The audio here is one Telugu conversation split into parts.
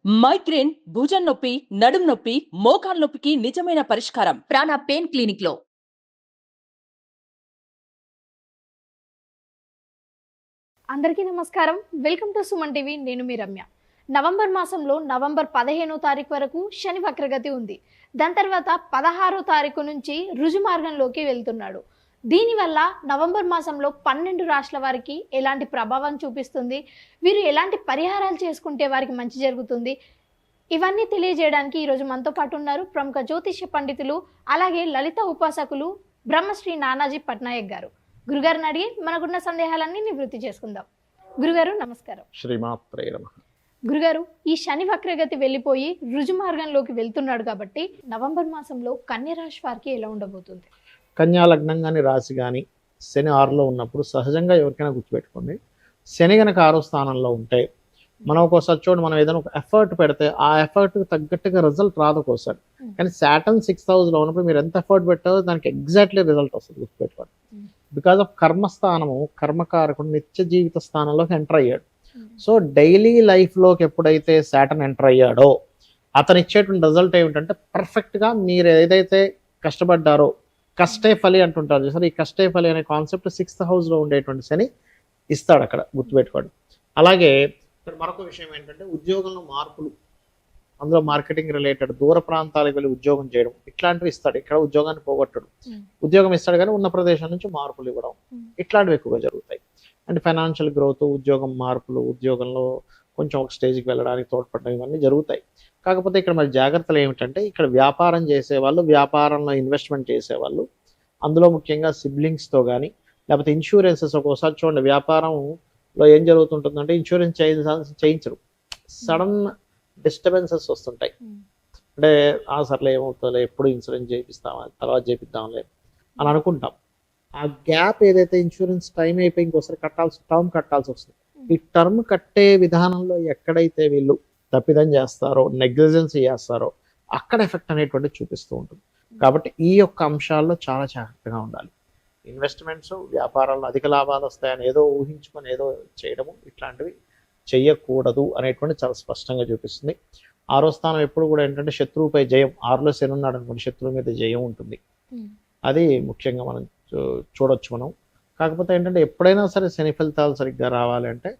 మైగ్రేన్, భుజం నొప్పి, నడుం నొప్పి, మోకాలు నొప్పికి నిజమైన పరిష్కారం ప్రాణ పెయిన్ క్లినిక్ లో. అందరికీ నమస్కారం. Welcome to Suman TV. నేను మీ రమ్య. నవంబర్ మాసంలో నవంబర్ 15వ తారీఖు వరకు శని వక్రగతి ఉంది. దాని తర్వాత 16వ తారీఖు నుంచి రుజు మార్గంలోకి వెళ్తున్నాడు. దీనివల్ల నవంబర్ మాసంలో 12 రాష్ట్రాల వారికి ఎలాంటి ప్రభావం చూపిస్తుంది, వీరు ఎలాంటి పరిహారాలు చేసుకుంటే వారికి మంచి జరుగుతుంది, ఇవన్నీ తెలియజేయడానికి ఈరోజు మనతో పాటు ఉన్నారు ప్రముఖ జ్యోతిష్య పండితులు, అలాగే లలిత ఉపాసకులు బ్రహ్మశ్రీ నానాజీ పట్నాయక్ గారు. గురుగారిని అడిగి మనకున్న సందేహాలన్నీ నివృత్తి చేసుకుందాం. గురుగారు నమస్కారం. శ్రీమాత్రే నమః. గురుగారు, ఈ శని వక్రగతి వెళ్ళిపోయి రుజు మార్గంలోకి వెళ్తున్నాడు కాబట్టి నవంబర్ మాసంలో కన్య రాశి వారికి ఎలా ఉండబోతుంది? కన్యా లగ్నం కానీ రాశి కానీ శని 6లో ఉన్నప్పుడు సహజంగా ఎవరికైనా గుర్తుపెట్టుకోండి, శని కనుక 6వ స్థానంలో ఉంటే మనం ఒక్కోసారి చూడండి, మనం ఏదైనా ఒక ఎఫర్ట్ పెడితే ఆ ఎఫర్ట్కి తగ్గట్టుగా రిజల్ట్ రాదు ఒక్కోసారి. కానీ సాటర్న్ 6th హౌస్లో ఉన్నప్పుడు మీరు ఎంత ఎఫర్ట్ పెట్టారో దానికి ఎగ్జాక్ట్లీ రిజల్ట్ వస్తుంది, గుర్తుపెట్టుకోండి. బికాజ్ ఆఫ్ కర్మస్థానము, కర్మకారకుడు నిత్య జీవిత స్థానంలోకి ఎంటర్ అయ్యాడు. సో డైలీ లైఫ్లోకి ఎప్పుడైతే సాటర్న్ ఎంటర్ అయ్యాడో అతను ఇచ్చేటువంటి రిజల్ట్ ఏమిటంటే పర్ఫెక్ట్గా మీరు ఏదైతే కష్టపడ్డారో, కష్టే ఫలి అంటుంటారు చూసారు, ఈ కష్టే ఫలి అనే కాన్సెప్ట్ 6th హౌస్లో ఉండేటువంటి శని ఇస్తాడు అక్కడ, గుర్తుపెట్టుకోండి. అలాగే ఇక్కడ మరొక విషయం ఏంటంటే ఉద్యోగంలో మార్పులు, అందులో మార్కెటింగ్ రిలేటెడ్ దూర ప్రాంతాలకు వెళ్ళి ఉద్యోగం చేయడం, ఇట్లాంటివి ఇస్తాడు. ఇక్కడ ఉద్యోగాన్ని పోగొట్టడు, ఉద్యోగం ఇస్తాడు కానీ ఉన్న ప్రదేశం నుంచి మార్పులు ఇవ్వడం, ఇట్లాంటివి ఎక్కువగా జరుగుతాయి. అంటే ఫైనాన్షియల్ గ్రోత్, ఉద్యోగం మార్పులు, ఉద్యోగంలో కొంచెం ఒక స్టేజ్కి వెళ్ళడానికి తోడ్పడడం, ఇవన్నీ జరుగుతాయి. కాకపోతే ఇక్కడ మరి జాగ్రత్తలు ఏమిటంటే, ఇక్కడ వ్యాపారం చేసేవాళ్ళు, వ్యాపారంలో ఇన్వెస్ట్మెంట్ చేసేవాళ్ళు, అందులో ముఖ్యంగా సిబ్లింగ్స్తో కానీ లేకపోతే ఇన్సూరెన్సెస్, ఒక్కోసారి చూడండి వ్యాపారంలో ఏం జరుగుతుంటుందంటే ఇన్సూరెన్స్ చేయించరు, సడన్ డిస్టర్బెన్సెస్ వస్తుంటాయి. అంటే సర్లే ఏమవుతుందో, ఎప్పుడు ఇన్సూరెన్స్ చేయిస్తామా, తర్వాత చేపిద్దాంలే అని అనుకుంటాం. ఆ గ్యాప్ ఏదైతే ఇన్సూరెన్స్ టైం అయిపోయి ఇంకోసారి టర్మ్ కట్టాల్సి వస్తుంది. ఈ టర్మ్ కట్టే విధానంలో ఎక్కడైతే వీళ్ళు తప్పిదం చేస్తారో, నెగ్లిజెన్స్ చేస్తారో అక్కడ ఎఫెక్ట్ అనేటువంటిది చూపిస్తూ ఉంటుంది. కాబట్టి ఈ యొక్క అంశాల్లో చాలా జాగ్రత్తగా ఉండాలి. ఇన్వెస్ట్మెంట్స్, వ్యాపారాల్లో అధిక లాభాలు వస్తాయని ఏదో ఊహించుకొని ఏదో చేయడము, ఇట్లాంటివి చెయ్యకూడదు అనేటువంటి చాలా స్పష్టంగా చూపిస్తుంది. 6వ స్థానం ఎప్పుడు కూడా ఏంటంటే శత్రువుపై జయం. 6లో శని ఉన్నాడు అనుకోండి, శత్రువు మీద జయం ఉంటుంది. అది ముఖ్యంగా మనం చూడొచ్చు మనం. కాకపోతే ఏంటంటే ఎప్పుడైనా సరే శని ఫలితాలు సరిగ్గా రావాలి అంటే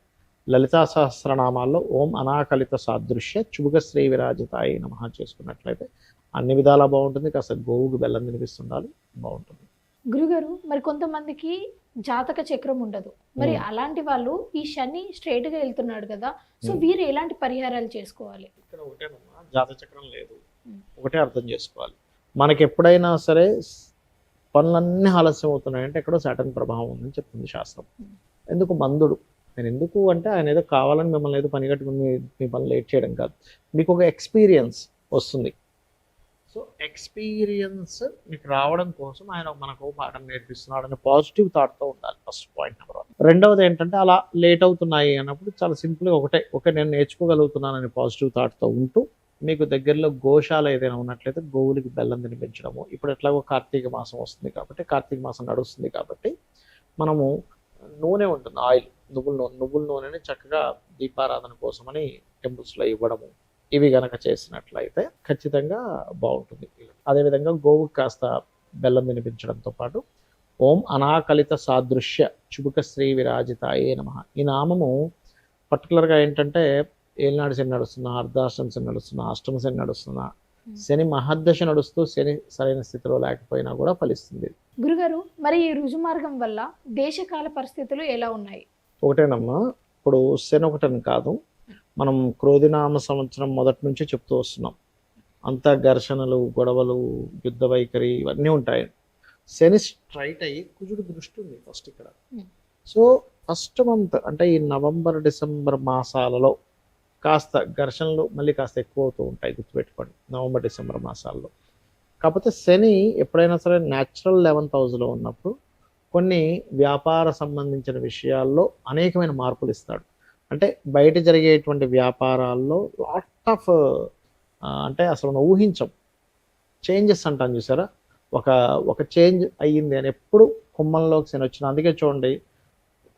లలితా సహస్రనామాల్లో ఓం అనాకలిత సాదృశ్య చుబుక శ్రీ విరాజితాయ నమః చేసుకున్నట్లయితే అన్ని విధాలా బాగుంటుంది. కాస్త గోవుకు బెల్లం తినిపిస్తుండాలి, బాగుంటుంది. గురుగారు, మరి కొంతమందికి జాతక చక్రం ఉండదు, మరి అలాంటి వాళ్ళు ఈ శని స్ట్రైట్ గా వెళ్తున్నాడు కదా, సో వీరు ఎలాంటి పరిహారాలు చేసుకోవాలి? ఇక్కడ ఒకటేనమ్మా, జాతక చక్రం లేదు, ఒకటే అర్థం చేసుకోవాలి. మనకి ఎప్పుడైనా సరే పనులన్నీ ఆలస్యం అవుతున్నాయంటే ఎక్కడో సాటర్న్ ప్రభావం ఉందని చెప్తుంది శాస్త్రం. ఎందుకు మందుడు, నేను ఎందుకు అంటే ఆయన ఏదో కావాలని మిమ్మల్ని ఏదో పని కట్టుకుని మీ పని లేట్ చేయడం కాదు, మీకు ఒక ఎక్స్పీరియన్స్ వస్తుంది. సో ఎక్స్పీరియన్స్ మీకు రావడం కోసం ఆయన మనకు పాఠం నేర్పిస్తున్నాడు అనే పాజిటివ్ థాట్తో ఉండాలి, ఫస్ట్ పాయింట్ నెంబర్ 1. రెండవది ఏంటంటే అలా లేట్ అవుతున్నాయి అన్నప్పుడు చాలా సింపుల్గా ఒకటే నేను నేర్చుకోగలుగుతున్నాను అనే పాజిటివ్ థాట్తో ఉంటూ, మీకు దగ్గరలో గోశాల ఏదైనా ఉన్నట్లయితే గోవులకి బెల్లం తినిపించడము. ఇప్పుడు ఎట్లాగో కార్తీక మాసం వస్తుంది కాబట్టి, కార్తీక మాసం నడుస్తుంది కాబట్టి మనము నూనె ఉంటుంది, ఆయిల్, నువ్వుల నూనెని చక్కగా దీపారాధన కోసమని టెంపుల్స్లో ఇవ్వడము, ఇవి గనక చేసినట్లయితే ఖచ్చితంగా బాగుంటుంది. అదేవిధంగా గోవుకి కాస్త బెల్లం తినిపించడంతో పాటు ఓం అనాకలిత సాదృశ్య చుబుక శ్రీ విరాజితాయే నమః. ఈ నామము పర్టికులర్గా ఏంటంటే ఏలినాడు శని నడుస్తున్నా, అర్ధాష్టమ శని నడుస్తున్నా, అష్టమ శని నడుస్తున్నా, శని మహర్దశ నడుస్తూ శని సరైన స్థితిలో లేకపోయినా కూడా ఫలిస్తుంది. గురుగారు, మరి ఈ రుజు మార్గం వల్ల దేశకాల పరిస్థితులు ఎలా ఉన్నాయి? ఒకటేనమ్మా, ఇప్పుడు శని ఒకటని కాదు, మనం క్రోధినామ సంవత్సరం మొదటి నుంచి చెప్తూ వస్తున్నాం. అంతా ఘర్షణలు, గొడవలు, యుద్ధ వైఖరి ఇవన్నీ ఉంటాయి. శని స్ట్రైట్ అయ్యి కుజుడు దృష్టి ఉంది ఫస్ట్ ఇక్కడ. సో ఫస్ట్ మంత్ అంటే ఈ నవంబర్ డిసెంబర్ మాసాలలో కాస్త ఘర్షణలు మళ్ళీ కాస్త ఎక్కువ అవుతూ ఉంటాయి, గుర్తుపెట్టుకోండి, నవంబర్ డిసెంబర్ మాసాల్లో. కాకపోతే శని ఎప్పుడైనా సరే న్యాచురల్ 11th హౌస్లో ఉన్నప్పుడు కొన్ని వ్యాపార సంబంధించిన విషయాల్లో అనేకమైన మార్పులు ఇస్తాడు. అంటే బయట జరిగేటువంటి వ్యాపారాల్లో లాట్ ఆఫ్ అంటే అసలు మనం ఊహించం చేంజెస్ అంటాను చూసారా, ఒక చేంజ్ అయ్యింది అని ఎప్పుడు కుంభంలోకి శని వచ్చిన. అందుకే చూడండి,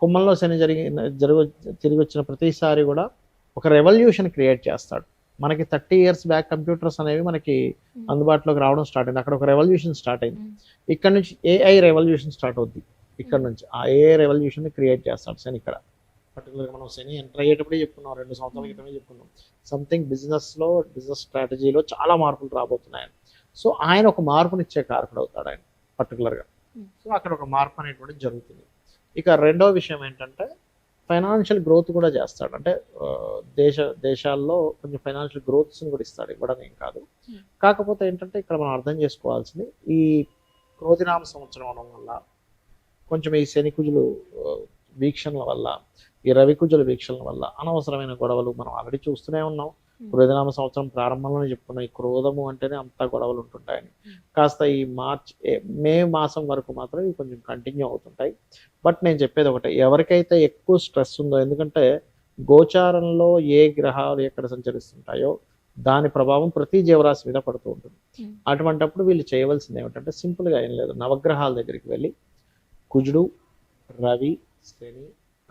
కుంభంలో శని తిరిగి వచ్చిన ప్రతిసారి కూడా ఒక రెవల్యూషన్ క్రియేట్ చేస్తాడు. మనకి 30 years బ్యాక్ కంప్యూటర్స్ అనేవి మనకి అందుబాటులోకి రావడం స్టార్ట్ అయింది. అక్కడ ఒక రెవల్యూషన్ స్టార్ట్ అయింది. ఇక్కడ నుంచి ఏఐ రెవల్యూషన్ స్టార్ట్ అవుద్ది. ఇక్కడ నుంచి ఆ ఏఐ రెవల్యూషన్ క్రియేట్ చేస్తాడు శని ఇక్కడ. పర్టికులర్గా మనం శని ఎంటర్ అయ్యేటప్పుడే చెప్పుకున్నాం, 2 సంవత్సరాల క్రితమే చెప్పుకున్నాం, సంథింగ్ బిజినెస్ స్ట్రాటజీలో చాలా మార్పులు రాబోతున్నాయని. సో ఆయన ఒక మార్పునిచ్చే కారకుడు అవుతాడు ఆయన పర్టికులర్గా. సో అక్కడ ఒక మార్పు అనేటువంటి జరుగుతుంది. ఇక రెండో విషయం ఏంటంటే ఫైనాన్షియల్ గ్రోత్ కూడా చేస్తాడు. అంటే దేశాల్లో కొంచెం ఫైనాన్షియల్ గ్రోత్స్ని కూడా ఇస్తాడు, ఇవ్వడం ఏం కాదు. కాకపోతే ఏంటంటే ఇక్కడ మనం అర్థం చేసుకోవాల్సింది, ఈ క్రోధినామ సంవత్సరం అవడం వల్ల కొంచెం ఈ శని కుజులు వీక్షణల వల్ల, ఈ రవి కుజుల వీక్షణల వల్ల అనవసరమైన గొడవలు మనం ఆల్రెడీ చూస్తూనే ఉన్నాం. క్రోధినామ సంవత్సరం ప్రారంభంలోనే చెప్పుకున్నాం, ఈ క్రోధము అంటేనే అంతా గొడవలు ఉంటుంటాయని. కాస్త ఈ మే మాసం వరకు మాత్రం ఇవి కొంచెం కంటిన్యూ అవుతుంటాయి. బట్ నేను చెప్పేది ఒకటే, ఎవరికైతే ఎక్కువ స్ట్రెస్ ఉందో, ఎందుకంటే గోచారంలో ఏ గ్రహాలు ఎక్కడ సంచరిస్తుంటాయో దాని ప్రభావం ప్రతి జీవరాశి మీద పడుతూ ఉంటుంది. అటువంటప్పుడు వీళ్ళు చేయవలసింది ఏమిటంటే సింపుల్గా ఏం లేదు, నవగ్రహాల దగ్గరికి వెళ్ళి కుజుడు, రవి, శని,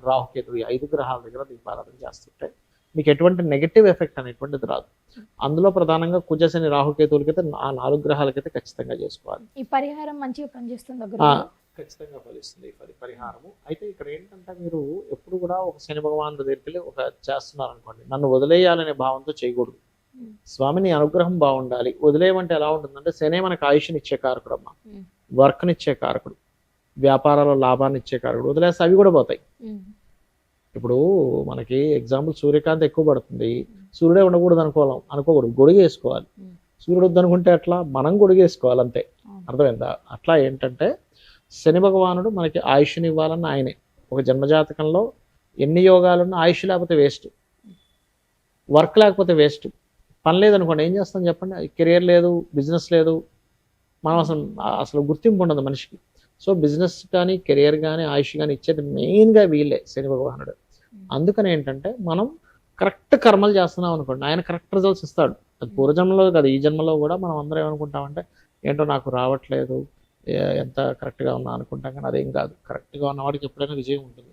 రాహుకేతు ఈ 5 గ్రహాల దగ్గర దీపారాధన చేస్తుంటే మీకు ఎటువంటి నెగటివ్ ఎఫెక్ట్ అనేటువంటిది రాదు. అందులో ప్రధానంగా కుజ, శని, రాహుకేతువులకైతే ఆ 4 గ్రహాలకైతే ఖచ్చితంగా చేసుకోవాలి. ఈ పరిహారం మంచిగా పనిచేస్తుంది, ఖచ్చితంగా ఫలిస్తుంది ఈ పరిహారము. అయితే ఇక్కడ ఏంటంటే మీరు ఎప్పుడు కూడా ఒక శని భగవాన్ దగ్గరికి వెళ్ళి ఒక చేస్తున్నారు అనుకోండి, నన్ను వదిలేయాలనే భావంతో చేయకూడదు. స్వామిని అనుగ్రహం బాగుండాలి. వదిలేయమంటే ఎలా ఉంటుందంటే శనే మనకు ఆయుష్నిచ్చే కారకుడు అమ్మ, వర్క్నిచ్చే కారకుడు, వ్యాపారాల్లో లాభాన్ని ఇచ్చే కారకుడు. వదిలేస్తే అవి కూడా పోతాయి. ఇప్పుడు మనకి ఎగ్జాంపుల్ సూర్యకాంతి ఎక్కువ పడుతుంది, సూర్యుడే ఉండకూడదు అనుకోకూడదు, గొడుగు వేసుకోవాలి. సూర్యుడు వద్దనుకుంటే అట్లా మనం గొడుగు వేసుకోవాలి, అంతే. అర్థమైందా? అట్లా ఏంటంటే శని భగవానుడు మనకి ఆయుష్ని ఇవ్వాలన్న ఆయనే. ఒక జన్మజాతకంలో ఎన్ని యోగాలున్నా ఆయుష్ లేకపోతే వేస్ట్, వర్క్ లేకపోతే వేస్ట్. పని లేదనుకోండి ఏం చేస్తాం చెప్పండి, కెరియర్ లేదు, బిజినెస్ లేదు, మనం అసలు గుర్తింపు ఉండదు మనిషికి. సో బిజినెస్ కానీ కెరియర్ కానీ ఆయుష్ కానీ ఇచ్చేది మెయిన్గా వీళ్ళే, శని భగవానుడు. అందుకని ఏంటంటే మనం కరెక్ట్ కర్మలు చేస్తున్నాం అనుకోండి, ఆయన కరెక్ట్ రిజల్ట్స్ ఇస్తాడు. అది పూర్వజన్మలో కాదు, ఈ జన్మలో కూడా మనం అందరం ఏమనుకుంటామంటే ఏంటో నాకు రావట్లేదు, ఎంత కరెక్ట్గా ఉన్నా అనుకుంటాం, కానీ అదేం కాదు. కరెక్ట్గా ఉన్నవాడికి ఎప్పుడైనా విజయం ఉంటుంది.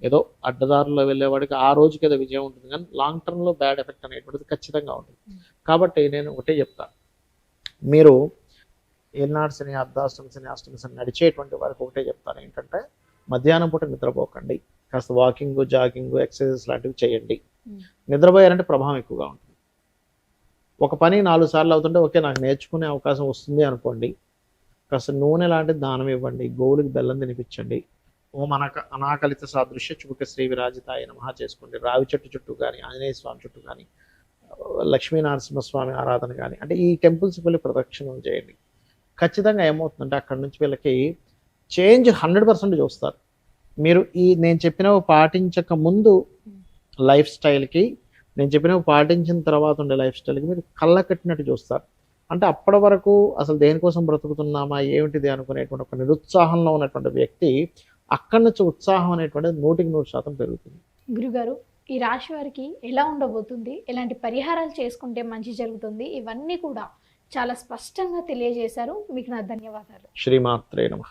ఏదో అడ్డదారుల్లో వెళ్ళేవాడికి ఆ రోజుకి ఏదో విజయం ఉంటుంది, కానీ లాంగ్ టర్మ్లో బ్యాడ్ ఎఫెక్ట్ అనేటువంటిది ఖచ్చితంగా ఉంటుంది. కాబట్టి నేను ఒకటే చెప్తాను, మీరు ఏనాడు శని, అర్ధాష్టమి శని, అష్టమి శని నడిచేటువంటి వారికి ఒకటే చెప్తాను ఏంటంటే మధ్యాహ్నం పూట నిద్రపోకండి, కాస్త వాకింగ్, జాగింగ్, ఎక్సర్సైజెస్ లాంటివి చేయండి. నిద్రపోయారంటే ప్రభావం ఎక్కువగా ఉంటుంది. ఒక పని 4 సార్లు అవుతుంటే ఓకే నాకు నేర్చుకునే అవకాశం వస్తుంది అనుకోండి, కాస్త నూనె లాంటిది దానం ఇవ్వండి, గోవులకి బెల్లం తినిపించండి, ఓం అనాకలిత సాదృశ్య చుబుక శ్రీ విరాజితాయ నమః చేసుకోండి. రావి చెట్టు చుట్టూ కానీ, ఆంజనేయ స్వామి చుట్టూ కానీ, లక్ష్మీనరసింహస్వామి ఆరాధన కానీ, అంటే ఈ టెంపుల్స్కి వెళ్ళి ప్రదక్షిణం చేయండి. ఖచ్చితంగా ఏమవుతుందంటే అక్కడ నుంచి వీళ్ళకి చేంజ్ 100% చూస్తారు. మీరు నేను చెప్పినవి పాటించక ముందు లైఫ్ స్టైల్కి, నేను చెప్పినవి పాటించిన తర్వాత ఉండే లైఫ్ స్టైల్కి మీరు కళ్ళ కట్టినట్టు చూస్తారు. అంటే అప్పటి వరకు అసలు దేనికోసం బ్రతుకుతున్నామా ఏమిటిది అనుకునేటువంటి ఒక నిరుత్సాహంలో ఉన్నటువంటి వ్యక్తి అక్కడి నుంచి ఉత్సాహం అనేటువంటిది 100% పెరుగుతుంది. గురుగారు, ఈ రాశి వారికి ఎలా ఉండబోతుంది, ఎలాంటి పరిహారాలు చేసుకుంటే మంచి జరుగుతుంది, ఇవన్నీ కూడా చాలా స్పష్టంగా తెలియజేశారు. మీకు నా ధన్యవాదాలు. శ్రీమాత్రే నమః.